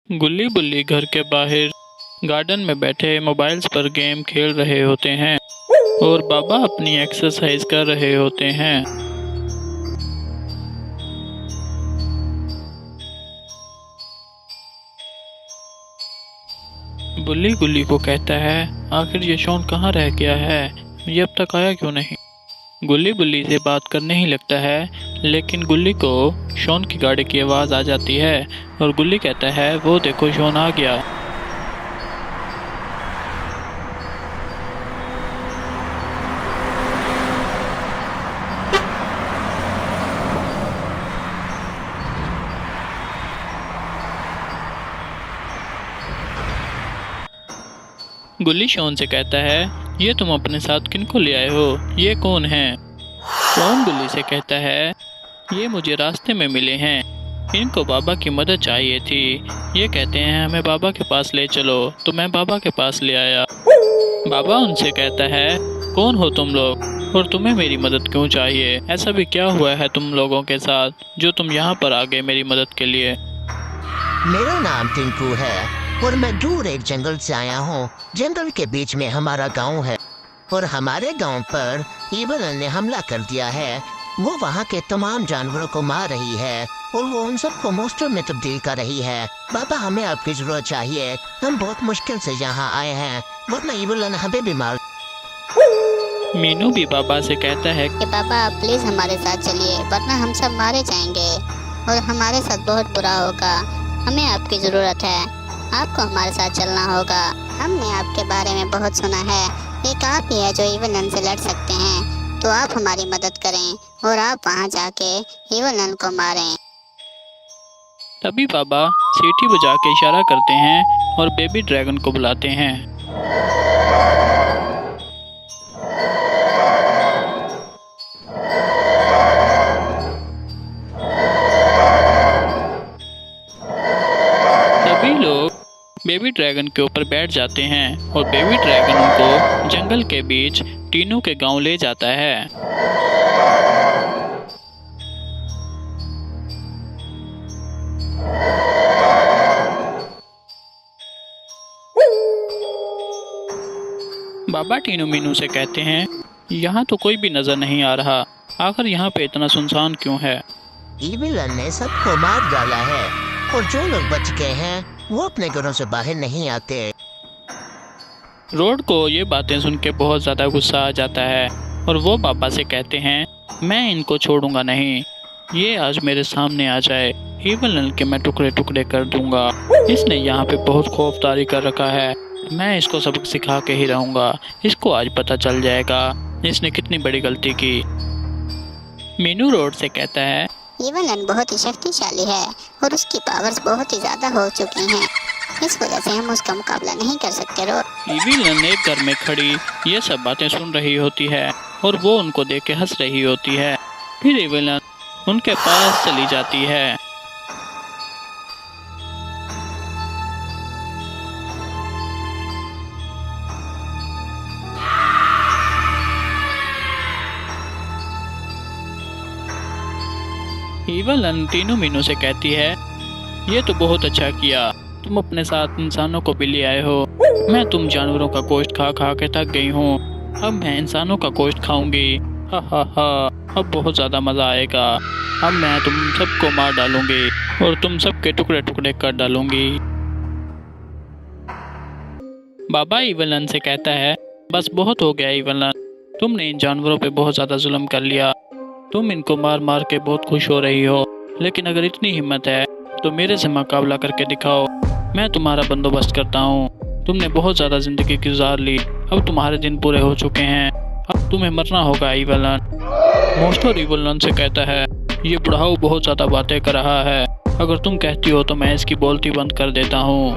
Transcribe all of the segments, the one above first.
गुल्ली बुल्ली घर के बाहर गार्डन में बैठे मोबाइल्स पर गेम खेल रहे होते हैं और बाबा अपनी एक्सरसाइज कर रहे होते हैं। बुल्ली गुल्ली को कहता है, आखिर ये शॉन कहाँ रह गया है, ये अब तक आया क्यों नहीं। गुल्ली बुल्ली से बात करने ही लगता है, लेकिन गुल्ली को शॉन की गाड़ी की आवाज़ आ जाती है और गुल्ली कहता है, वो देखो शॉन आ गया। गुल्ली शॉन से कहता है, ये तुम अपने साथ किनको ले आए हो, ये कौन है। शॉन गुल्ली से कहता है, ये मुझे रास्ते में मिले हैं, इनको बाबा की मदद चाहिए थी। ये कहते हैं हमें बाबा के पास ले चलो, तो मैं बाबा के पास ले आया। बाबा उनसे कहता है, कौन हो तुम लोग और तुम्हें मेरी मदद क्यों चाहिए, ऐसा भी क्या हुआ है तुम लोगों के साथ जो तुम यहाँ पर आ गए मेरी मदद के लिए। मेरा नाम टिंकू है और मैं दूर एक जंगल से आया हूँ। जंगल के बीच में हमारा गांव है और हमारे गांव पर ईवल ने हमला कर दिया है। वो वहाँ के तमाम जानवरों को मार रही है और वो उन सबको मॉन्स्टर में तब्दील कर रही है। बाबा हमें आपकी जरूरत चाहिए, हम बहुत मुश्किल से यहाँ आए हैं, वरना ईवल हमें भी मार। मीनू भी बाबा से कहता है कि बाबा आप प्लीज हमारे साथ चलिए, वरना हम सब मारे जाएंगे और हमारे साथ बहुत बुरा होगा। हमें आपकी जरूरत है, आपको हमारे साथ चलना होगा। हमने आपके बारे में बहुत सुना है, एक आप ही है जो ईवल से लड़ सकते हैं, तो आप हमारी मदद करें और आप वहां जाके ईवल को मारें। तभी बाबा सीटी बजा के इशारा करते हैं और बेबी ड्रैगन को बुलाते हैं। सभी लोग बेबी ड्रैगन के ऊपर बैठ जाते हैं और बेबी ड्रैगन उनको जंगल के बीच टीनू के गांव ले जाता है। बाबा टीनू मीनू से कहते हैं, यहाँ तो कोई भी नजर नहीं आ रहा, आखिर यहाँ पे इतना सुनसान क्यों है। ईवल ने सबको मार डाला है और जो लोग बच गए हैं वो अपने घरों से बाहर नहीं आते। रोड को ये बातें सुन के बहुत ज़्यादा गुस्सा आ जाता है और वो पापा से कहते हैं, मैं इनको छोड़ूंगा नहीं, ये आज मेरे सामने आ जाए, ईवल के मैं टुकड़े टुकड़े कर दूंगा। इसने यहाँ पे बहुत खौफदारी कर रखा है, मैं इसको सबक सिखा के ही रहूँगा, इसको आज पता चल जाएगा इसने कितनी बड़ी गलती की। मीनू रोड से कहता है, ईवल बहुत ही शक्तिशाली है और उसकी पावर्स बहुत ही ज्यादा हो चुकी हैं, इस वजह से हम उसका मुकाबला नहीं कर सकते। ईवल एक घर में खड़ी ये सब बातें सुन रही होती है और वो उनको देख के हंस रही होती है। फिर ईवल उनके पास चली जाती है। ईवल टीनू मीनू से कहती है, ये तो बहुत अच्छा किया, तुम अपने साथ इंसानों को भी ले आए हो। मैं तुम जानवरों का गोश्त खा खा के थक गई हूँ, अब मैं इंसानों का गोश्त खाऊंगी। हा हा हा, अब बहुत ज़्यादा मज़ा आएगा। अब मैं तुम सबको मार डालूंगी और तुम सबके टुकड़े टुकड़े कर डालूंगी। बाबा ईवल से कहता है, बस बहुत हो गया ईवल, तुमने इन जानवरों पे बहुत ज़्यादा जुल्म कर लिया, तुम इनको मार मार के बहुत खुश हो रही हो, लेकिन अगर इतनी हिम्मत है तो मेरे से मुकाबला करके दिखाओ, मैं तुम्हारा बंदोबस्त करता हूँ। तुमने बहुत ज़्यादा ज़िंदगी गुजार ली, अब तुम्हारे दिन पूरे हो चुके हैं, अब तुम्हें मरना होगा ईवल। मॉन्स्टर ईवल से कहता है, ये बुढ़ाऊ बहुत ज़्यादा बातें कर रहा है, अगर तुम कहती हो तो मैं इसकी बोलती बंद कर देता हूँ।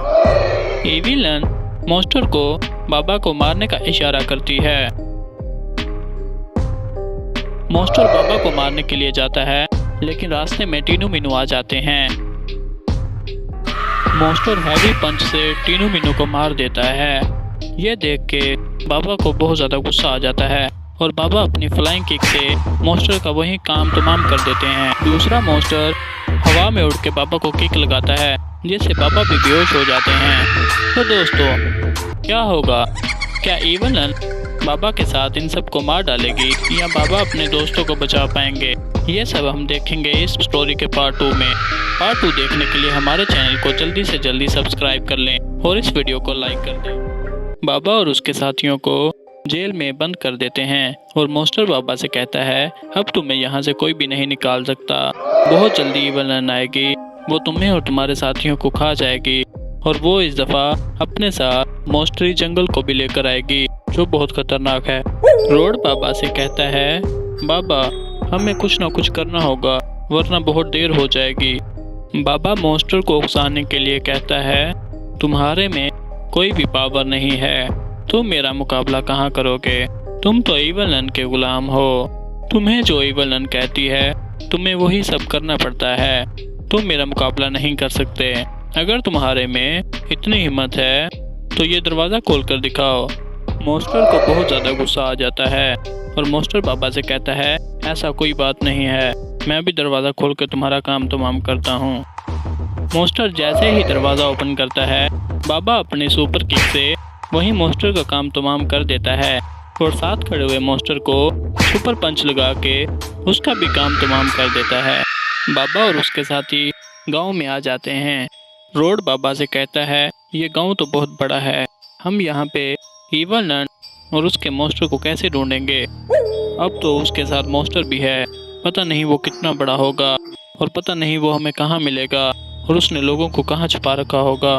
ईवल मॉन्स्टर को बाबा को मारने का इशारा करती है। मॉन्स्टर बाबा को मारने के लिए जाता है, लेकिन रास्ते में टीनू मीनू आ जाते हैं। मॉन्स्टर हैवी पंच से टीनू मीनू को मार देता है। ये देख के बाबा को बहुत ज़्यादा गुस्सा आ जाता है और बाबा अपनी फ्लाइंग किक से मॉन्स्टर का वही काम तमाम कर देते हैं। दूसरा मॉन्स्टर हवा में उड़ के बाबा को किक लगाता है जिससे बाबा भी बेहोश हो जाते हैं। तो दोस्तों क्या होगा, क्या इवलन बाबा के साथ इन सबको मार डालेगी या बाबा अपने दोस्तों को बचा पाएंगे? ये सब हम देखेंगे इस स्टोरी के पार्ट 2 में। पार्ट 2 देखने के लिए हमारे चैनल को जल्दी से जल्दी सब्सक्राइब कर लें और इस वीडियो को लाइक कर दें। बाबा और उसके साथियों को जेल में बंद कर देते हैं और मॉन्स्टर बाबा से कहता है अब तुम्हें यहाँ से कोई भी नहीं निकाल सकता। बहुत जल्दी इवलन आएगी, वो तुम्हें और तुम्हारे साथियों को खा जाएगी और वो इस दफ़ा अपने साथ मॉन्स्टरी जंगल को भी लेकर आएगी जो बहुत खतरनाक है। रोड बाबा से कहता है बाबा हमें कुछ ना कुछ करना होगा वरना बहुत देर हो जाएगी। बाबा मॉन्स्टर को उकसाने के लिए कहता है तुम्हारे में कोई भी पावर नहीं है, तुम मेरा मुकाबला कहाँ करोगे, तुम तो इवलन के गुलाम हो, तुम्हें जो इवलन कहती है तुम्हें वही सब करना पड़ता है, तुम मेरा मुकाबला नहीं कर सकते। अगर तुम्हारे में इतनी हिम्मत है तो ये दरवाज़ा खोल कर दिखाओ। मॉन्स्टर को बहुत ज़्यादा गुस्सा आ जाता है और मॉन्स्टर बाबा से कहता है ऐसा कोई बात नहीं है, मैं भी दरवाज़ा खोल कर तुम्हारा काम तमाम करता हूँ। मॉन्स्टर जैसे ही दरवाज़ा ओपन करता है बाबा अपने सुपर किक से वही मॉन्स्टर का काम तमाम कर देता है और साथ खड़े हुए मॉन्स्टर को सुपर पंच लगा के उसका भी काम तमाम कर देता है। बाबा और उसके साथी गांव में आ जाते हैं। रोड बाबा से कहता है ये गांव तो बहुत बड़ा है, हम यहाँ पे इवलन और उसके मॉन्स्टर को कैसे ढूंढेंगे। अब तो उसके साथ मॉन्स्टर भी है, पता नहीं वो कितना बड़ा होगा और पता नहीं वो हमें कहाँ मिलेगा और उसने लोगों को कहाँ छुपा रखा होगा।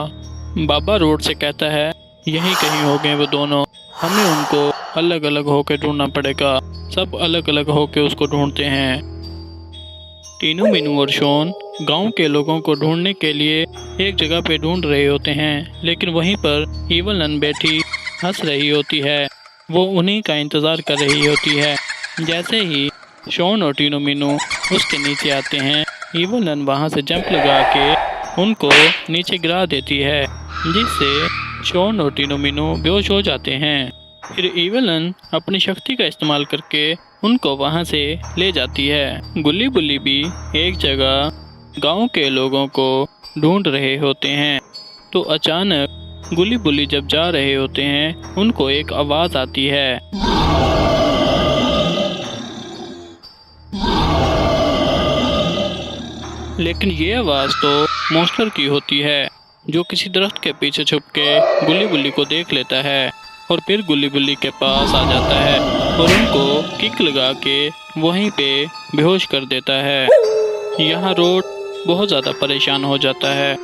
बाबा रोड से कहता है यहीं कहीं हो गए वो दोनों, हमें उनको अलग अलग होकर ढूंढना पड़ेगा। सब अलग अलग होकर उसको ढूंढते हैं। टीनू, मीनू और शॉन गांव के लोगों को ढूंढने के लिए एक जगह पे ढूंढ रहे होते हैं, लेकिन वहीं पर इवलन बैठी हंस रही होती है, वो उन्हीं का इंतज़ार कर रही होती है। जैसे ही शॉन और टीनू मीनू उसके नीचे आते हैं इवलन वहाँ से जंप लगा के उनको नीचे गिरा देती है, जिससे शॉन और टीनू मीनू बेहोश हो जाते हैं। फिर इवलन अपनी शक्ति का इस्तेमाल करके उनको वहां से ले जाती है। गुल्ली बुल्ली भी एक जगह गांव के लोगों को ढूंढ रहे होते हैं, तो अचानक गुल्ली बुल्ली जब जा रहे होते हैं उनको एक आवाज़ आती है। लेकिन ये आवाज़ तो मॉन्स्टर की होती है जो किसी दरख्त के पीछे छुप के गुल्ली बुल्ली को देख लेता है और फिर गुल्ली बुल्ली के पास आ जाता है और उनको किक लगा के वहीं पे बेहोश कर देता है। यहाँ रोड बहुत ज़्यादा परेशान हो जाता है।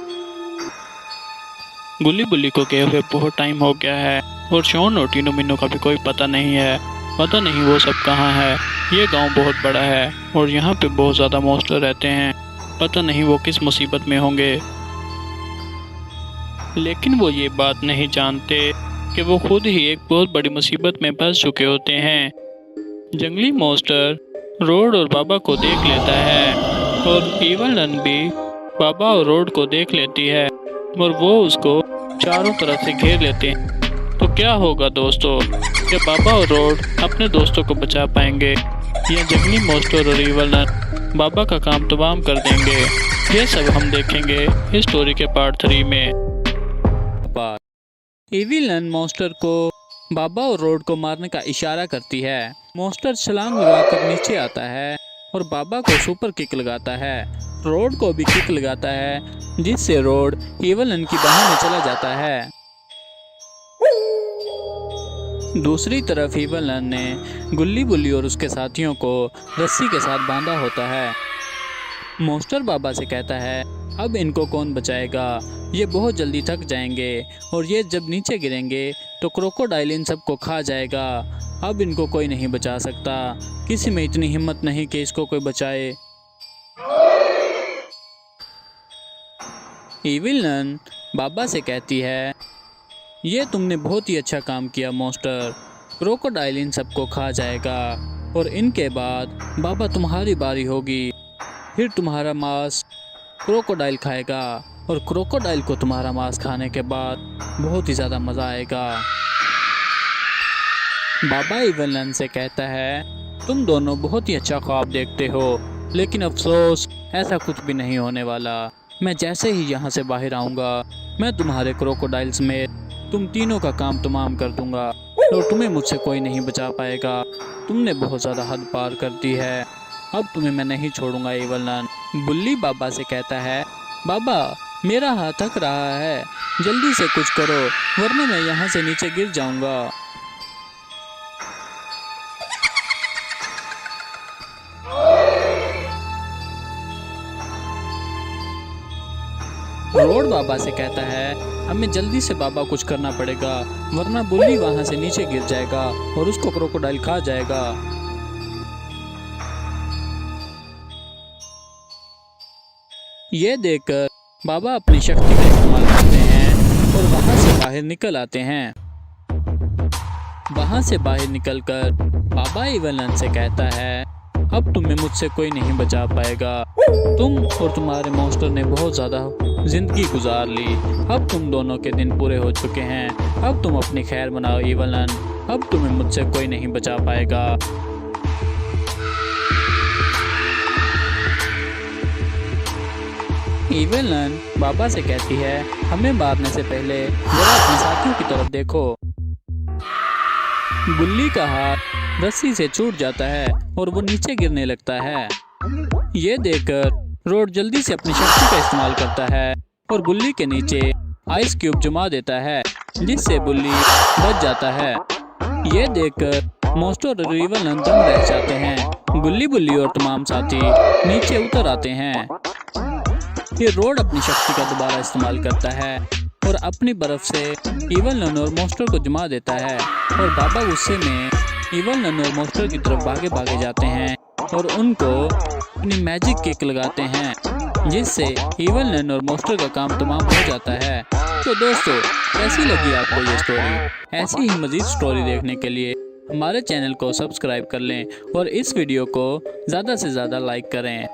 गुल्ली बुल्ली को गए हुए बहुत टाइम हो गया है और शॉन और टीनू मीनू का भी कोई पता नहीं है, पता नहीं वो सब कहाँ है। ये गांव बहुत बड़ा है और यहाँ पे बहुत ज़्यादा मॉन्स्टर रहते हैं, पता नहीं वो किस मुसीबत में होंगे। लेकिन वो ये बात नहीं जानते कि वो खुद ही एक बहुत बड़ी मुसीबत में फंस चुके होते हैं। जंगली मॉन्स्टर रोड और बाबा को देख लेता है और इवलन भी बाबा और रोड को देख लेती है और वो उसको चारों तरफ से घेर लेते हैं। तो क्या होगा दोस्तों, क्या बाबा और रोड अपने दोस्तों को बचा पाएंगे या जंगली मॉन्स्टर और इवलन बाबा का काम तमाम कर देंगे? ये सब हम देखेंगे इस स्टोरी के पार्ट 3 में। इविलन मॉन्स्टर को बाबा और रोड को मारने का इशारा करती है। मॉन्स्टर छलांग लगाकर नीचे आता है और बाबा को सुपर किक लगाता है, रोड को भी किक लगाता है, जिससे रोड इविलन की बाहों में चला जाता है। दूसरी तरफ इविलन ने गुल्ली बुल्ली और उसके साथियों को रस्सी के साथ बांधा होता है। मॉन्स्टर बाबा से कहता है अब इनको कौन बचाएगा, ये बहुत जल्दी थक जाएंगे और ये जब नीचे गिरेंगे तो क्रोकोडाइल इन सबको खा जाएगा। अब इनको कोई नहीं बचा सकता, किसी में इतनी हिम्मत नहीं कि इसको कोई बचाए। इविलन बाबा से कहती है ये तुमने बहुत ही अच्छा काम किया मॉन्स्टर, क्रोकोडाइल इन सबको खा जाएगा और इनके बाद बाबा तुम्हारी बारी होगी, फिर तुम्हारा मांस क्रोकोडाइल खाएगा और क्रोकोडाइल को तुम्हारा मांस खाने के बाद बहुत ही ज़्यादा मज़ा आएगा। बाबा इवलन से कहता है तुम दोनों बहुत ही अच्छा ख्वाब देखते हो, लेकिन अफसोस ऐसा कुछ भी नहीं होने वाला। मैं जैसे ही यहाँ से बाहर आऊँगा मैं तुम्हारे क्रोकोडाइल समेत तुम तीनों का काम तमाम कर दूंगा और तुम्हें मुझसे कोई नहीं बचा पाएगा। तुमने बहुत ज़्यादा हद पार कर दी है, अब तुम्हें मैं नहीं छोड़ूंगा एविल नन। बुल्ली बाबा से कहता है, बाबा मेरा हाथ थक रहा है, जल्दी से कुछ करो वरना मैं यहाँ से नीचे गिर जाऊंगा। रोड बाबा से कहता है, हमें जल्दी से बाबा कुछ करना पड़ेगा वरना बुल्ली वहां से नीचे गिर जाएगा और उसको क्रोकोडाइल खा जाएगा। ये देखकर बाबा अपनी शक्ति का इस्तेमाल करते हैं और वहां से बाहर निकल आते हैं। वहां से बाहर निकलकर बाबा एविल नन से कहता है, अब तुम्हें मुझसे कोई नहीं बचा पाएगा। तुम और तुम्हारे मॉन्स्टर ने बहुत ज़्यादा जिंदगी गुजार ली, अब तुम दोनों के दिन पूरे हो चुके हैं। अब तुम अपनी खैर मनाओ एविल नन, अब तुम्हें मुझसे कोई नहीं बचा पाएगा। एविल नन बाबा से कहती है, हमें मारने से पहले जरा अपने साथियों की तरफ देखो। बुल्ली का हाथ रस्सी से छूट जाता है और वो नीचे गिरने लगता है। ये देखकर रोड जल्दी से अपनी शक्ति का इस्तेमाल करता है और बुल्ली के नीचे आइस क्यूब जमा देता है जिससे बुल्ली बच जाता है। ये देखकर मॉन्स्टर और एविल नन दंग रह जाते हैं। बुल्ली और तमाम साथी नीचे उतर आते हैं। ये रोड अपनी शक्ति का दोबारा इस्तेमाल करता है और अपनी बर्फ से एविल नन और मॉन्स्टर को जमा देता है और बाबा गुस्से में एविल नन और मॉन्स्टर की तरफ भागे जाते हैं और उनको अपनी मैजिक किक लगाते हैं जिससे एविल नन और मॉन्स्टर का काम तमाम हो जाता है। तो दोस्तों कैसी लगी आपको ये स्टोरी? ऐसी ही मज़ीद स्टोरी देखने के लिए हमारे चैनल को सब्सक्राइब कर लें और इस वीडियो को ज़्यादा से ज़्यादा लाइक करें।